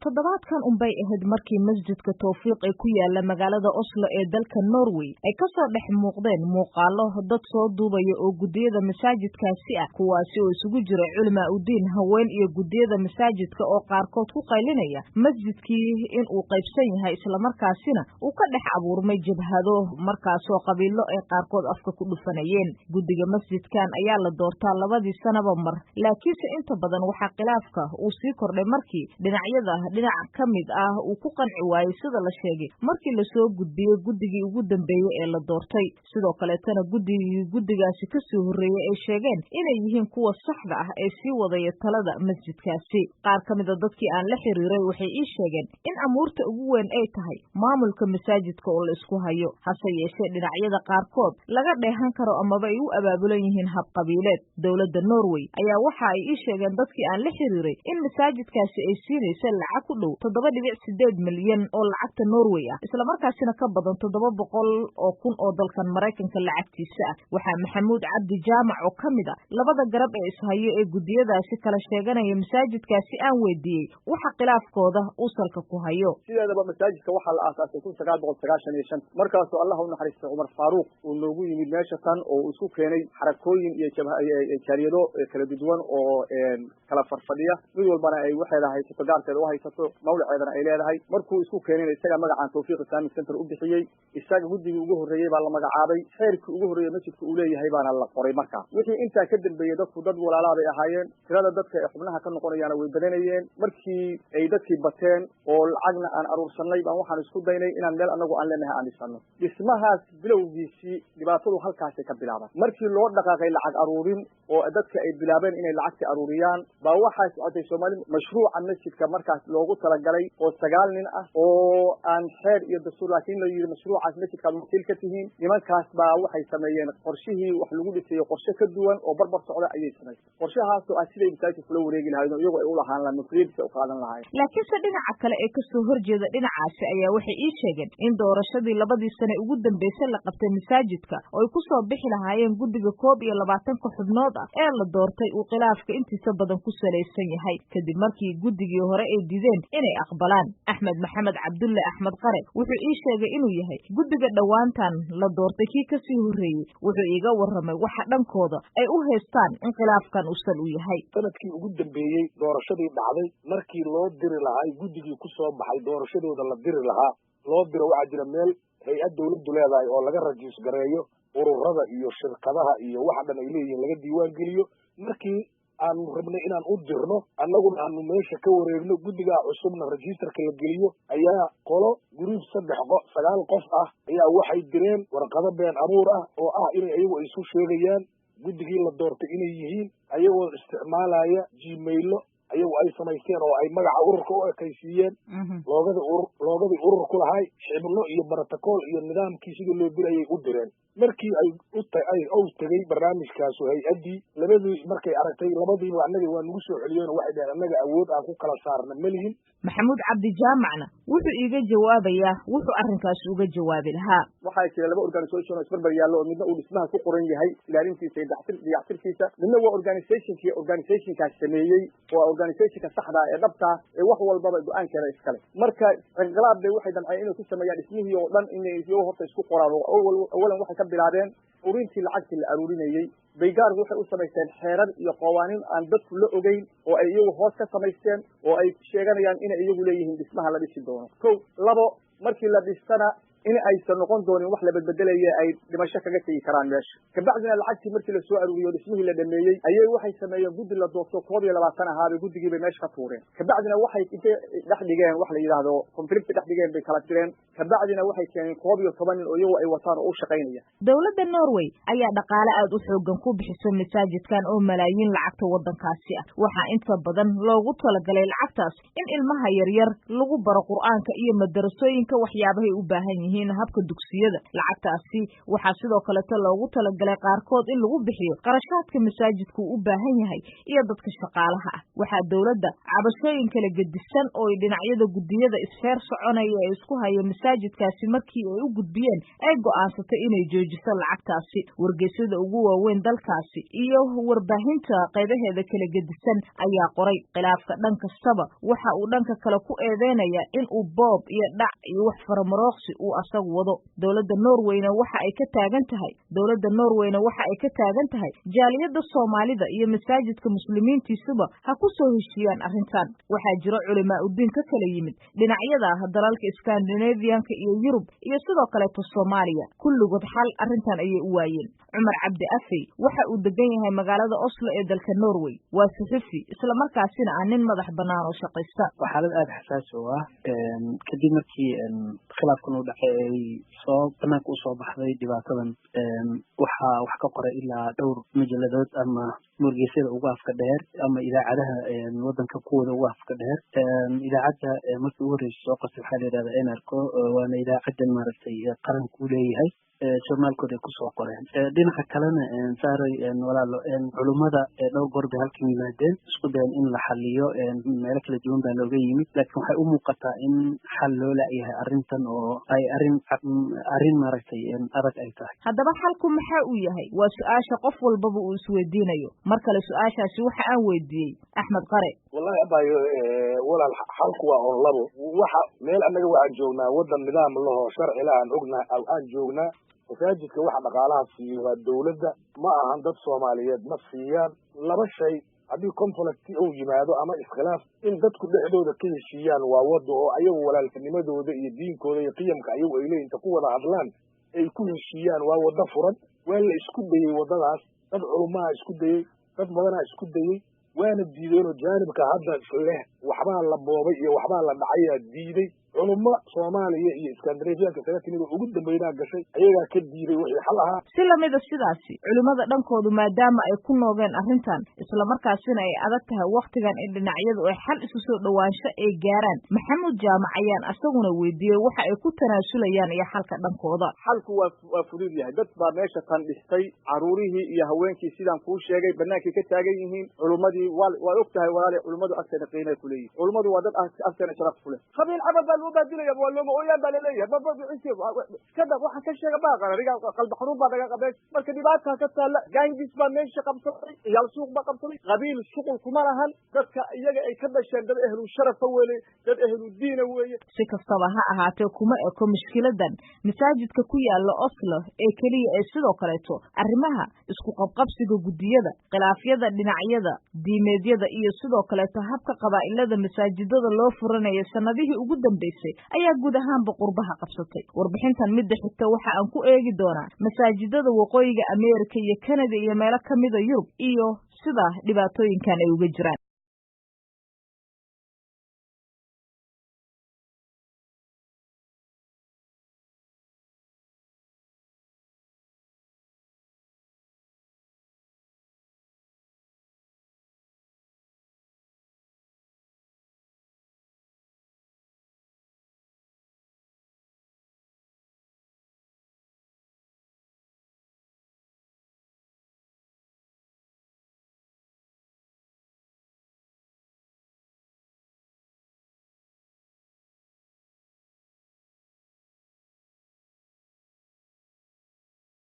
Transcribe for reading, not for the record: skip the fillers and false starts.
toddobaadkan unbay ahayd markii masjidka Tawfiiq ee ku yaala magaalada Oslo ee dalka Norway ay ka soo dhex muuqdeen muuqaalo dad soo duubaya oo gudiyada masaajidkaasi ah kuwaasi oo isugu jira culimaa u diin haween iyo gudiyada masaajidka oo qaarkood ku qaylinaya masjidkii in uu qaybsan yahay isla markaasina uu ka dhex abuurmay jabhado markaasoo qabiilo ay qaarkood afka ku dhufanayeen gudiga masjidkan ayaa la doortaa labadii sanaba mar laakiinse inta badan waxa khilaafka uu sii kordhay markii dhinac ka mid ah uu ku qanci waayay sida la sheegay markii la soo gudbiyay gudigii ugu dambeeyay ee la doortay sidoo kaleetana gudigaasi ka soo horeeyay ay sheegeen inay yihiin kuwa saxda ah ee sii wadaya talada masjidkaasi qaar ka mid ah dadkii aan la xiriiray waxay ii sheegeen in amuurta ugu weyn ay tahay maamulka masaajidka oo la isku hayo hase yeeshee dhinacyada qaarkood laga dheehan karo amaba ay u abaabulan yihiin hab qabiileed dowladda Norway ayaa waxa ay ii sheegeen dadkii aan la xiriiray in masaajidkaasi ay siinaysa lacag ku dhow 7.8 milyan oo lacagta Norway ah isla markaasina ka badan 700,000 oo dalkan Mareykanka lacagtiisa ah waxa Maxamuud Cabdi Jaamac oo kamid ah labada garab ee ishayo ee gudiyadaasi kala sheeganaya masaajidkaasi aan weydiiyay waxa khilaafkooda uu salka ku hayo sideedaba masaajidka waxa la aasaasay 1995 markaas oo Allah u naxariistay Umar Faaruq uu noogu yimid meesha tan oo isku keenay xarakooyin iyo jaariyado kala duwan oo kala farfadhiya mid walbana ay waxeedahay gaarteeda u haysato mawlaceedana ay leedahay markuu isku keenay isaga magacan Tawfiiq Islamic Center u bixiyay isaga guddiga ugu horeeyay baa la magacaabay xeerkii ugu horeeyay masjidka uu leeyahay baana la qoray markaa wixii inta ka dambeeyay dadku dad walaalaad ay ahaayeen tirada dadka ee xubnaha ka noqonayana way badanayeen markii ay dadkii bateen oo lacagna aan aruursanay baan waxaan isku daynay inaan meel anagu aan leenahay aan dhisano dhismahaas bilowgiisii dhibaatadu halkaas ka bilaabay markii loo dhaqaaqay lacag aruurin oo dadka ay bilaabeen inay lacagta aruuriyaan baa waxaa socotay Soomaali mashruuca masjidka markaas loogu talagalay oo 9 nin ah oo aan xeer iyo dastuur laakiin la yiri mashruucaas masjidka wakiil ka tihiin nimankaas baa waxay sameeyeen qorshihii wax lagu dhisay qorshe ka duwan oo barbar socda ayay sameeyeen qorshahaas oo sidii masaajidka loo wareegi lahayd iyagu ay u lahaan la mufriidka u qaadan lahayd laakiin se dhinaca kale ee ka soo horjeeda dhinacaasi ayaa waxay ii sheegeen in doorashadii labadii sano ugu dambeysay la qabtay masaajidka oo ay ku soo bixi lahaayeen gudiga 21 xubnood ah ee la doortay uu khilaafka intiisa badan ku saleysan yahay kadib markii gudigii hore ay dideen inay aqbalaan Axmed Maxamed Cabdulle Axmed Qare wuxuu ii sheegay inuu yahay gudiga dhawaantan la doortay kii ka sii horeeyay wuxuu iiga waramay waxa dhankooda ay u haystaan in khilaafkan uu sal u yahay sanadkii ugu dambeeyay doorashadii dhacday markii loo diri lahaa gudigii ku soo baxay doorashadooda la diri lahaa loo diro waxa jira meel hay'ad dawladdu leedahay oo laga rajiis gareeyo ururada iyo shirkadaha iyo waxa dhan ay leeyihiin laga diiwaan geliyo markii aan rabnay inaan u dirno annaguna aanu meesha ka wareegno gudiga cusubna registerka la geliyo ayaa qolo group 9 qof ah ayaa waxay direen warqado been abuur ah oo ah inay ayagu isu sheegayaan gudigii la doortay inay yihiin ayagoo isticmaalaya Gmail ayagu ay samaysteen oo ay magaca ururka u ekaysiiyeen loogada urur ku lahay shibno iyo protocol iyo nidaamkii sidii loo dirayay u direen markii ay u tagay barnaamijkaas hay'adii labadii markay aragtay labadiiba annaga waa nagu soo celiyeen waxay dhaheen annaga awood aan ku kala saarna malihin Maxamuud Cabdi Jaamacna wuxuu iiga jawaabayaa wuxuu arrinkaas uga jawaabi lahaa waxaa jira laba organisation oo isbarbar yaallo oo midna uu dhismaha ku qoran yahay ilaalintiisa iyo dayactirkiisa midna waa organizationkaas sameeyey waa organizationka saxda ee dhabta ee wax walbaba go'aankeeda iskale marka inqilaab bay waxay damceen inay ku sameeyaan dhismihii oo dhan inay iyagu horta isku qoraan awalan waxay ka bilaabeen urintii lacagtii la aruurinayay baygaarku waxay u samaysteen xeerar iyo qawaaniin aan dadku la ogeyn oo ay iyagu hoos ka samaysteen oo ay sheeganayaan inay iyagu leeyihiin dhismaha la dhisi doono 2 markii la dhistana in aysan noqon doonin wax la bedbedelaya ay dhimasho kaga tagi karaan meesha kabacdina lacagtii markii la soo aruuriyo dhismihii la dhameeyay ayay waxay sameeyeen gudi la doorto 21 ahaabay gudigii bay meesha ka tuureen kabacdina waxay intay dhex dhigeen wax la yiraahdo conflict dhex dhigeen bay kala tireen kabacdina waxay keeneen 11 nin oo iyagu ay wataan oo u shaqaynaya dawladda Norway ayaa dhaqaale aad u xoogan ku bixisay masaajidkan oo malaayiin lacagta wadankaasi ah waxa inta badan loogu talagalay lacagtaas in ilmaha yaryar lagu baro Qur'aanka iyo madarasooyinka waxyaabaha ay u baahan yihiin yihiin habka dugsiyada. Lacagtaasi waxaa sidoo kaleto loogu talagalay qaarkood in lagu bixiyo qarashaadka masaajidku u baahan yahay iyo dadka shaqaalaha ah. Waxaa dawladda cabashooyin kala gedisan oo dhinacyada gudiyada isfeer soconaya ee isku haya masaajidkaasi markii ay u gudbiyeen ay go'aansatay inay joojiso lacagtaasi. Wargeysyada ugu waaweyn dalkaasi iyo warbaahinta qaybaheeda kala gedisan ayaa qoray khilaafka dhan kastaba waxa uu dhanka kale ku eedeynaya in uu boob iyo dhac iyo wax faramarooqsi uu asagu wado. Dawladda Norwayna waxa ay ka taagan tahay jaaliyada Soomaalida iyo masaajidka muslimiintiisuba ha ku soo heshiiyaan arrintan. Waxaa jira culimaa u diin ka kala yimid dhinacyada dalalka Scandinavian-ka iyo Yurub iyo sidoo kale Soomaaliya. Kulligood xal arrintan ayay u waayeen. Cumar Cabdi Afey waxa uu degan yahay magaalada Oslo ee dalka Norway. Waa saxafi isla markaasina nin madax bannaan oo shaqaysta. Xaalad aad xasaasi ah kadib markii khilaafkan uu dhacay ay soo banaanka u soo baxday dhibaatadan waxaa wax ka qoray ilaa dhowr majalladood ama wargeysyada ugu afka dheer ama idaacadaha wadanka kuwooda ugu afka dheer. Idaacadda markii ugu horreysay soo qortay waxaa la yidhahdaa NRK, waana idaacadan maaragtay qaranku u leeyahay. Journaalkooda ay kusoo qoreen. Dhinaca kalena saaray walaalo culummada dhowr goor bay halkan yimaadeen isku dayan in la xaliyo meelo kala duwan baa looga yimid, laakiin waxay u muuqataa in xal loo laayahay arrintan oo ay arrin maaragtay adag ay tahay. Haddaba xalku maxaa uu yahay? Waa su-aasha qof walbaba uu isweydiinayo. Mar kale su-aashaasi waxa aan weydiiyey Axmed Qare. Wallahi abayo walaal xalku waa on labo. Waxa meel annaga waxaan joognaa wadan nidaam laho sharci la aan ognahay aan joognaa. masaajidka waxa dhaqaalaha siiyo waa dawladda, ma ahan dad Soomaaliyeed ma siiyaan. Laba shay haddii conflict uu yimaado ama iskhilaaf in dadku dhexdooda ka heshiiyaan waa wado oo ayagu walaaltinimadooda iyo diinkooda iyo qiyamka ayagu ay leeyihiin ku wada hadlaan ay ku heshiiyaan waa wada furan. waa la isku dayay wadadaas, dad culumaa isku dayay, dad badanaa isku dayay, waana diideen oo jaanibka hadda leh waxbaa la boobay iyo waxbaa la dhacayaa diiday. culummo Soomaaliya iyo Scandinavian-ka isaga timid oo ugu dambeynaa gashay ayagaa ka diiday wixii xal ahaa. Si lamida sidaasi culimada dhankoodu maadaama ay ku noogeen arrintan isla markaasina ay adag tahay waqtigan in dhinacyadu ay xal isu soo dhawaansho ay gaaraan, Maxamuud Jaamac ayaan asaguna weydiiyey waxa ay ku tanaasulayaan iyo xalka dhankooda. Xalku waa fudud yahay. Dad baa meesha tan dhistay, caruurihii iyo haweenkii sidaan kuu sheegay bannaankii ka taagan yihiin. Culimadii waa og tahay walaal culimadu agteena qiimay ku leeyihiin. Culimadu waa dad agteena sharaf ku leh. qabiil cabad وبادليا والله ويا بالله ما بيعيش كذا واحد كشيء باقر رجع قلب حروب بعد قبل مركز دباتها كتلا جاي بيسمع من شقب صري يالسوق بقب صري قبيل السوق كمالهن ذاك يجا كذا شيء ده أهل الشرف أولي ده أهل الدين أولي شكل صباحا هاتوكما أكو مشكلة دن مساجد كويا الله أصله كلي سيدو قريتو أرمها اسكو قبقب سيدو جدية ده خلافية ده لنعية ده ديميدية ده سيدو قريتو هبك قبائل ده مساجد ده الله فرنا يسمى به وجودن بيسي ayaa guud ahaanba qurbaha qabsatay. Warbixintan midda xigta waxa aan ku eegi doonaa masaajidada waqooyiga Ameerika iyo Kanada iyo meelo kamida Yurub iyo sida dhibaatooyinkan ay uga jiraan.